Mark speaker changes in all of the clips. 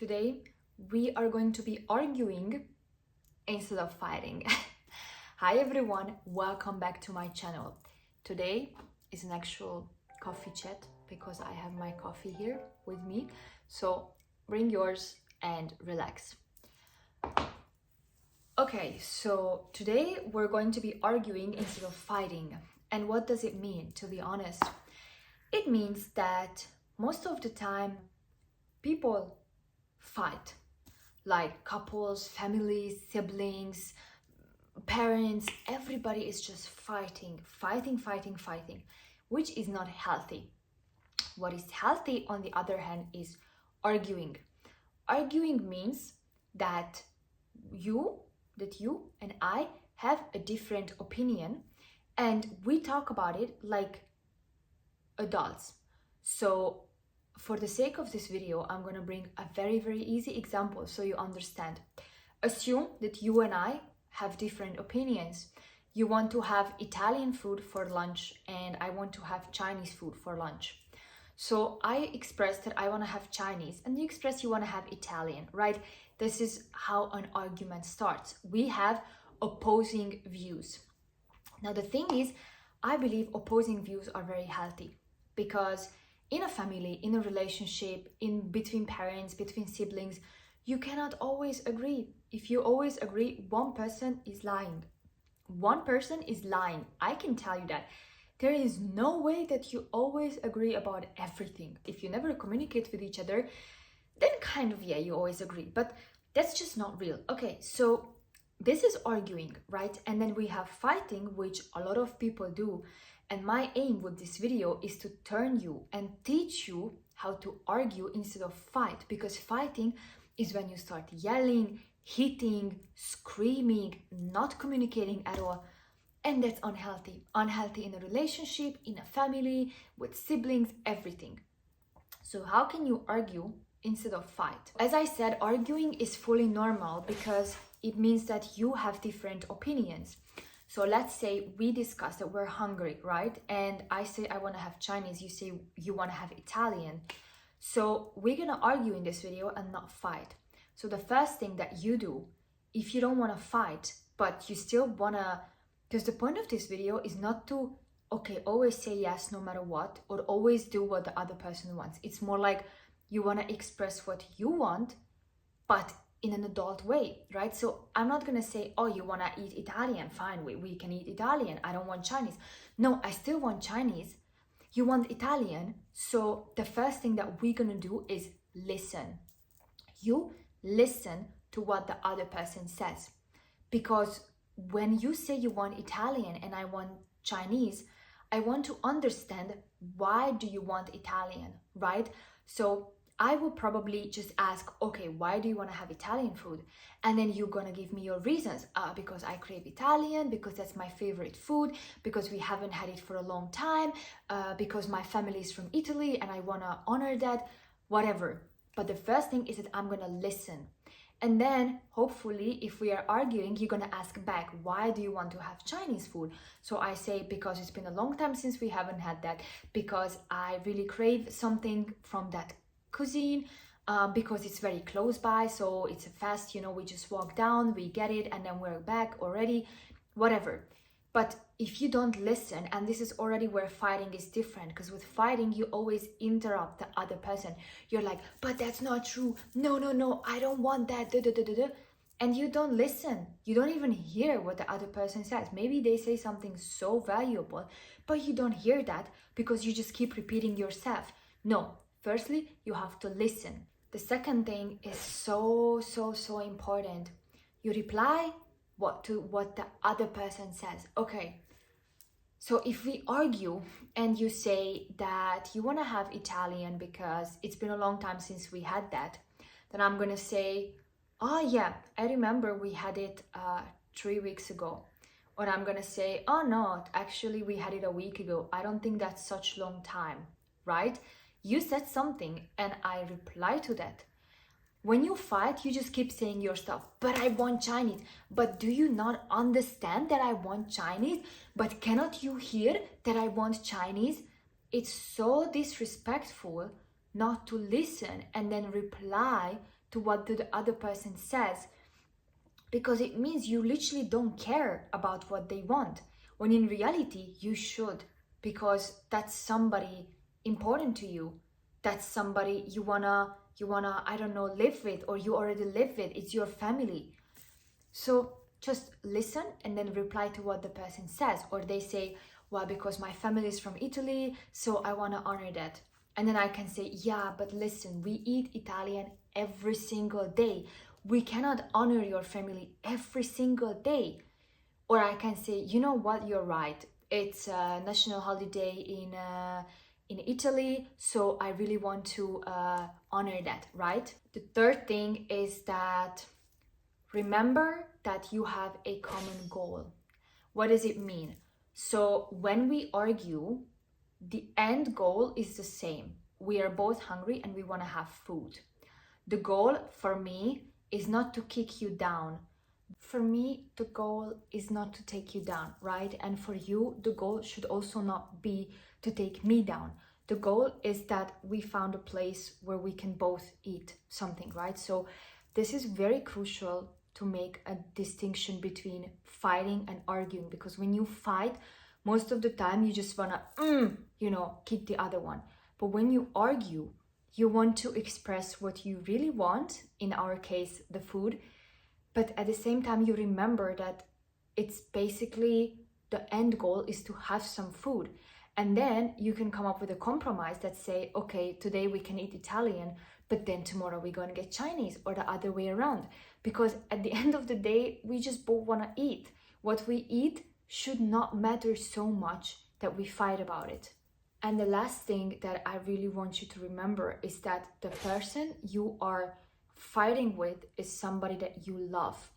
Speaker 1: Today we are going to be arguing instead of fighting. Hi everyone, welcome back to my channel. Today is an actual coffee chat because I have my coffee here with me. So bring yours and relax. Okay, so today we're going to be arguing instead of fighting. And what does it mean, to be honest? It means that most of the time people fight, like couples, families, siblings, parents, everybody is just fighting, which is not healthy. What is healthy, on the other hand, is arguing. Arguing means that you and I have a different opinion and we talk about it like adults. So for the sake of this video, I'm going to bring a very easy example so you understand. Assume that you and I have different opinions. You want to have Italian food for lunch and I want to have Chinese food for lunch. So I express that I want to have Chinese and you express you want to have Italian, right? This is how an argument starts. We have opposing views. Now the thing is, I believe opposing views are very healthy because in a family, in a relationship, in between parents, between siblings, you cannot always agree. If you always agree, one person is lying. One person is lying. I can tell you that. There is no way that you always agree about everything. If you never communicate with each other, then kind of, yeah, you always agree. But that's just not real. Okay, so this is arguing, right? And then we have fighting, which a lot of people do. And my aim with this video is to turn you and teach you how to argue instead of fight. Because fighting is when you start yelling, hitting, screaming, not communicating at all. And that's unhealthy. Unhealthy in a relationship, in a family, with siblings, everything. So how can you argue instead of fight? As I said, arguing is fully normal because it means that you have different opinions. So let's say we discuss that we're hungry, right? And I say I want to have Chinese, you say you want to have Italian. So we're going to argue in this video and not fight. So the first thing that you do, if you don't want to fight, but you still want to, because the point of this video is not to, okay, always say yes no matter what, or always do what the other person wants. It's more like you want to express what you want, but in an adult way, right? So I'm not gonna say, oh, you wanna eat Italian, fine, we can eat Italian, I don't want Chinese. No, I still want Chinese. You want Italian, so the first thing that we're gonna do is listen. You listen to what the other person says. Because when you say you want Italian and I want Chinese, I want to understand why do you want Italian, right? So I will probably just ask, okay, why do you want to have Italian food? And then you're going to give me your reasons. Because I crave Italian, because that's my favorite food, because we haven't had it for a long time, because my family is from Italy and I want to honor that, whatever. But the first thing is that I'm going to listen. And then hopefully if we are arguing, you're going to ask back, why do you want to have Chinese food? So I say, because it's been a long time since we haven't had that, because I really crave something from that cuisine, because it's very close by, so it's a fast, we just walk down, we get it, and then we're back already, whatever. But if you don't listen, and this is already where fighting is different, because with fighting you always interrupt the other person. You're like, but that's not true, no, I don't want that, and you don't listen. You don't even hear what the other person says. Maybe they say something so valuable, but you don't hear that because you just keep repeating yourself. No. Firstly, you have to listen. The second thing is so important. You reply to what the other person says. Okay, so if we argue and you say that you want to have Italian because it's been a long time since we had that, then I'm going to say, oh yeah, I remember we had it 3 weeks ago. Or I'm going to say, oh no, actually we had it a week ago. I don't think that's such long time, right? You said something and I reply to that. When you fight, you just keep saying your stuff, but I want Chinese. But do you not understand that I want Chinese? But cannot you hear that I want Chinese? It's so disrespectful not to listen and then reply to what the other person says, because it means you literally don't care about what they want, when in reality you should, because that's somebody important to you. That's somebody you wanna I don't know, live with, or you already live with. It's your family. So just listen and then reply to what the person says. Or they say, well, because my family is from Italy, so I want to honor that. And then I can say, yeah, but listen, we eat Italian every single day. We cannot honor your family every single day. Or I can say, you know what, you're right. It's a national holiday in Italy, so I really want to honor that, right? The third thing is that remember that you have a common goal. What does it mean? So when we argue, the end goal is the same. We are both hungry and we want to have food. The goal for me is not to kick you down. For me, the goal is not to take you down, right? And for you, the goal should also not be to take me down. The goal is that we found a place where we can both eat something, right? So this is very crucial to make a distinction between fighting and arguing, because when you fight, most of the time you just wanna, kick the other one. But when you argue, you want to express what you really want, in our case, the food, but at the same time, you remember that it's basically the end goal is to have some food. And then you can come up with a compromise that say, okay, today we can eat Italian, but then tomorrow we're going to get Chinese, or the other way around. Because at the end of the day, we just both want to eat. What we eat should not matter so much that we fight about it. And the last thing that I really want you to remember is that the person you are fighting with is somebody that you love.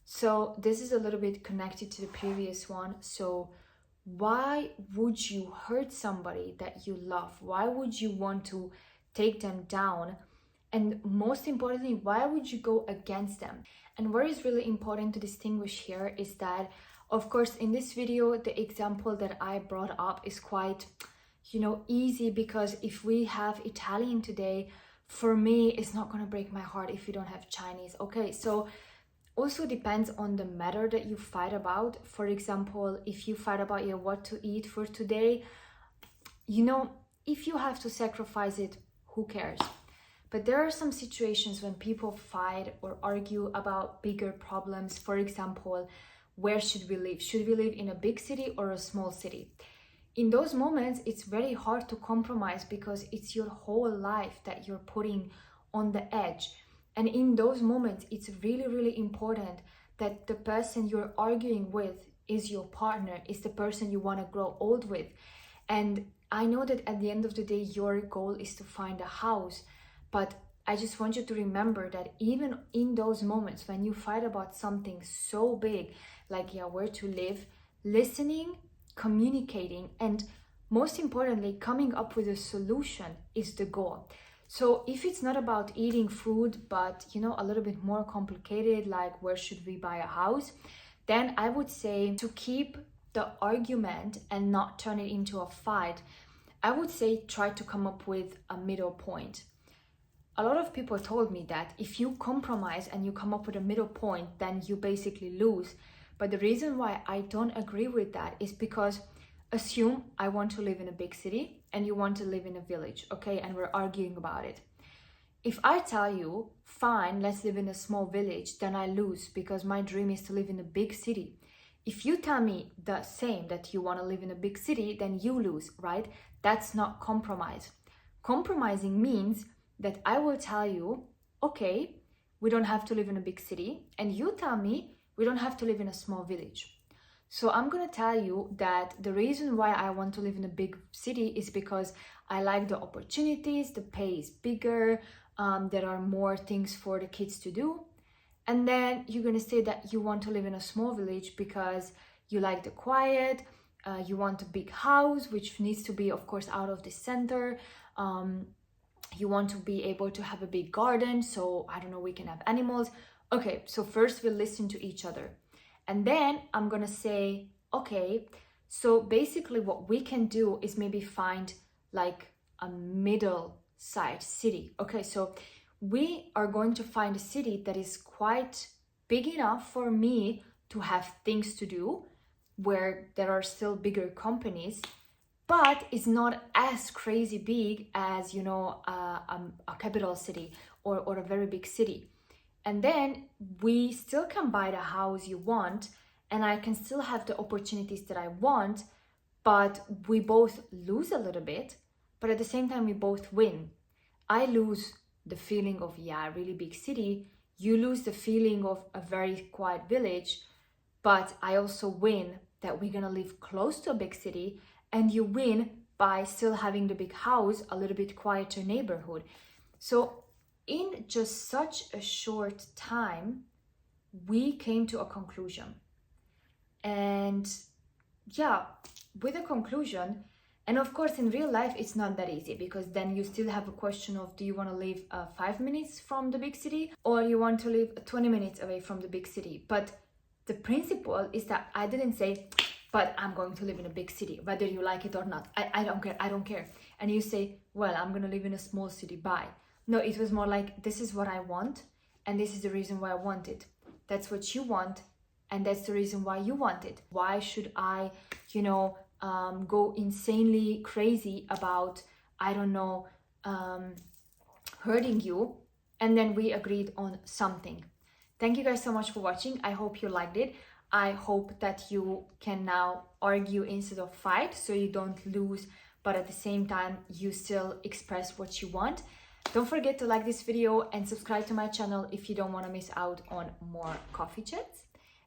Speaker 1: So this is a little bit connected to the previous one. So why would you hurt somebody that you love? Why would you want to take them down? And most importantly, why would you go against them? And what is really important to distinguish here is that, of course, in this video, the example that I brought up is quite, easy, because if we have Italian today, for me, it's not going to break my heart if you don't have Chinese. Okay, so also depends on the matter that you fight about. For example, if you fight about what to eat for today, if you have to sacrifice it, who cares? But there are some situations when people fight or argue about bigger problems. For example, where should we live? Should we live in a big city or a small city? In those moments, it's very hard to compromise, because it's your whole life that you're putting on the edge. And in those moments, it's really, really important that the person you're arguing with is your partner, is the person you want to grow old with. And I know that at the end of the day, your goal is to find a house, but I just want you to remember that even in those moments when you fight about something so big, like where to live, listening, communicating, and most importantly, coming up with a solution is the goal. So if it's not about eating food, but a little bit more complicated, like where should we buy a house, then I would say, to keep the argument and not turn it into a fight, I would say try to come up with a middle point. A lot of people told me that if you compromise and you come up with a middle point, then you basically lose. But the reason why I don't agree with that is because, assume I want to live in a big city and you want to live in a village, okay? And we're arguing about it. If I tell you, fine, let's live in a small village, then I lose, because my dream is to live in a big city. If you tell me the same, that you want to live in a big city, then you lose, right? That's not compromise. Compromising means that I will tell you, okay, we don't have to live in a big city, and you tell me we don't have to live in a small village. So I'm going to tell you that the reason why I want to live in a big city is because I like the opportunities, the pay is bigger, there are more things for the kids to do. And then you're going to say that you want to live in a small village because you like the quiet, you want a big house, which needs to be, of course, out of the center. You want to be able to have a big garden, so I don't know, we can have animals. Okay, so first we'll listen to each other. And then I'm gonna say, okay, so basically what we can do is maybe find like a middle-sized city. Okay, so we are going to find a city that is quite big enough for me to have things to do, where there are still bigger companies, but it's not as crazy big as, you know, a capital city or a very big city. And then we still can buy the house you want, and I can still have the opportunities that I want, but we both lose a little bit, but at the same time we both win. I lose the feeling of, yeah, a really big city. You lose the feeling of a very quiet village, but I also win that we're gonna live close to a big city, and you win by still having the big house, a little bit quieter neighborhood. So in just such a short time, we came to a conclusion. And yeah, with a conclusion, and of course in real life it's not that easy, because then you still have a question of, do you want to live 5 minutes from the big city, or you want to live 20 minutes away from the big city? But the principle is that I didn't say, but I'm going to live in a big city, whether you like it or not. I don't care. And you say, well, I'm going to live in a small city, bye. No, it was more like, this is what I want, and this is the reason why I want it. That's what you want, and that's the reason why you want it. Why should I, you know, go insanely crazy about, I don't know, hurting you? And then we agreed on something. Thank you guys so much for watching. I hope you liked it. I hope that you can now argue instead of fight, so you don't lose, but at the same time you still express what you want. Don't forget to like this video and subscribe to my channel if you don't want to miss out on more coffee chats.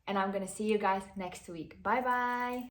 Speaker 1: And I'm gonna see you guys next week. Bye bye.